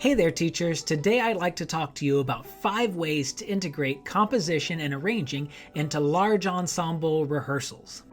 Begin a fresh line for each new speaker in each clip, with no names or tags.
Hey there, teachers. Today I'd like to talk to you about 5 ways to integrate composition and arranging into large ensemble rehearsals.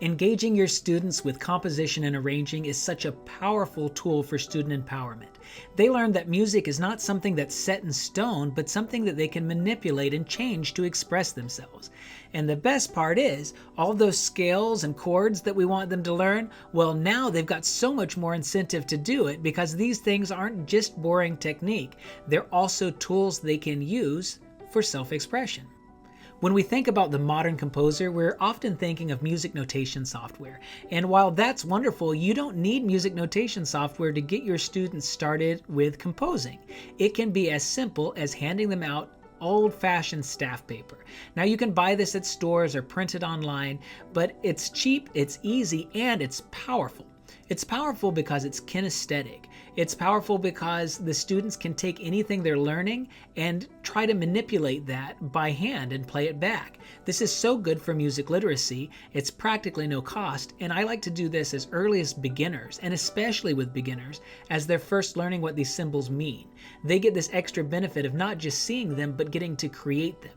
Engaging your students with composition and arranging is such a powerful tool for student empowerment. They learn that music is not something that's set in stone, but something that they can manipulate and change to express themselves. And the best part is, all those scales and chords that we want them to learn, well, now they've got so much more incentive to do it because these things aren't just boring technique. They're also tools they can use for self-expression. When we think about the modern composer, we're often thinking of music notation software. And while that's wonderful, you don't need music notation software to get your students started with composing. It can be as simple as handing them out old-fashioned staff paper. Now you can buy this at stores or print it online, but it's cheap, it's easy, and it's powerful. It's powerful because it's kinesthetic. It's powerful because the students can take anything they're learning and try to manipulate that by hand and play it back. This is so good for music literacy. It's practically no cost, and I like to do this as early as beginners, and especially with beginners, as they're first learning what these symbols mean. They get this extra benefit of not just seeing them, but getting to create them.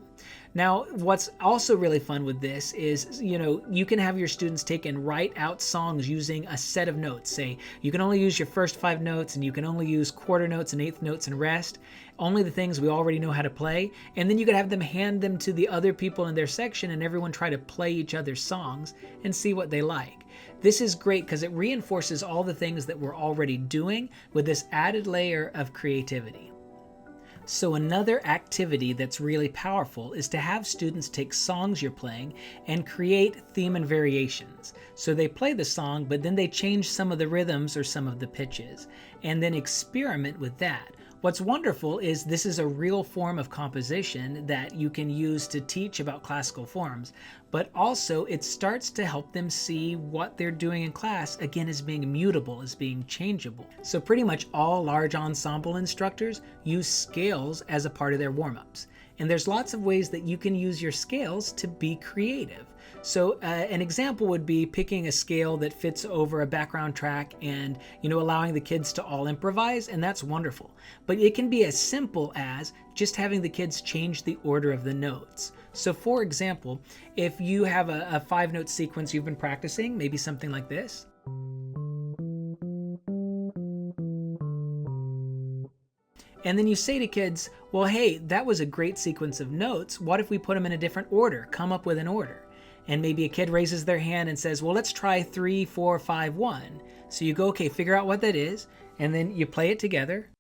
Now, what's also really fun with this is, you can have your students take and write out songs using a set of notes. Say, you can only use your first 5 notes, and you can only use quarter notes and eighth notes and rest. Only the things we already know how to play. And then you could have them hand them to the other people in their section and everyone try to play each other's songs and see what they like. This is great because it reinforces all the things that we're already doing with this added layer of creativity. So another activity that's really powerful is to have students take songs you're playing and create theme and variations. So they play the song, but then they change some of the rhythms or some of the pitches, and then experiment with that. What's wonderful is this is a real form of composition that you can use to teach about classical forms, but also it starts to help them see what they're doing in class, again, as being mutable, as being changeable. So pretty much all large ensemble instructors use scales as a part of their warm-ups. And there's lots of ways that you can use your scales to be creative. So an example would be picking a scale that fits over a background track and allowing the kids to all improvise, and that's wonderful. But it can be as simple as just having the kids change the order of the notes. So for example, if you have a 5-note sequence you've been practicing, maybe something like this. And then you say to kids, well, hey, that was a great sequence of notes. What if we put them in a different order? Come up with an order. And maybe a kid raises their hand and says, well, let's try 3, 4, 5, 1. So you go, okay, figure out what that is. And then you play it together.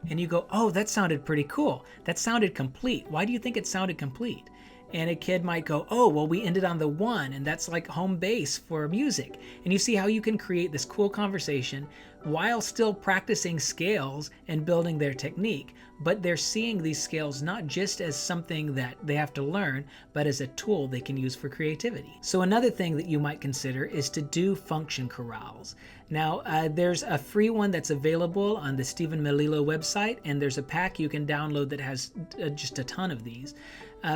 And you go, oh, that sounded pretty cool. That sounded complete. Why do you think it sounded complete? And a kid might go, oh, well, we ended on the 1, and that's like home base for music. And you see how you can create this cool conversation while still practicing scales and building their technique, but they're seeing these scales not just as something that they have to learn, but as a tool they can use for creativity. So another thing that you might consider is to do function chorales. Now, there's a free one that's available on the Stephen Melillo website, and there's a pack you can download that has just a ton of these.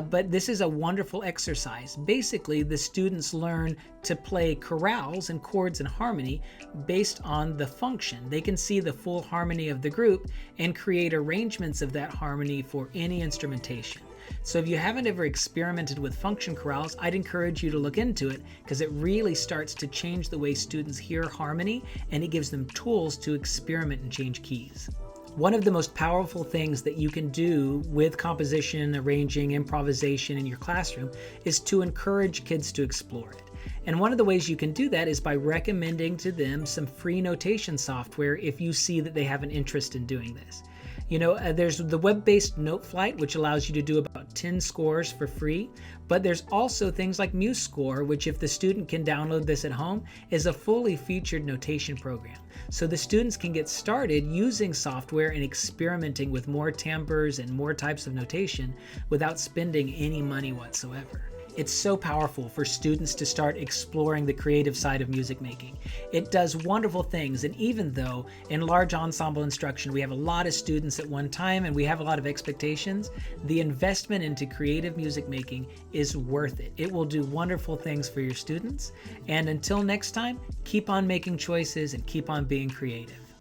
But this is a wonderful exercise. Basically, the students learn to play chorales and chords in harmony based on the function. They can see the full harmony of the group and create arrangements of that harmony for any instrumentation. So if you haven't ever experimented with function chorales, I'd encourage you to look into it because it really starts to change the way students hear harmony, and it gives them tools to experiment and change keys. One of the most powerful things that you can do with composition, arranging, improvisation in your classroom is to encourage kids to explore it. And one of the ways you can do that is by recommending to them some free notation software if you see that they have an interest in doing this. There's the web-based NoteFlight, which allows you to do about 10 scores for free, but there's also things like MuseScore, which if the student can download this at home, is a fully featured notation program. So the students can get started using software and experimenting with more timbres and more types of notation without spending any money whatsoever. It's so powerful for students to start exploring the creative side of music making. It does wonderful things, and even though in large ensemble instruction we have a lot of students at one time and we have a lot of expectations, the investment into creative music making is worth it. It will do wonderful things for your students. And until next time, keep on making choices and keep on being creative.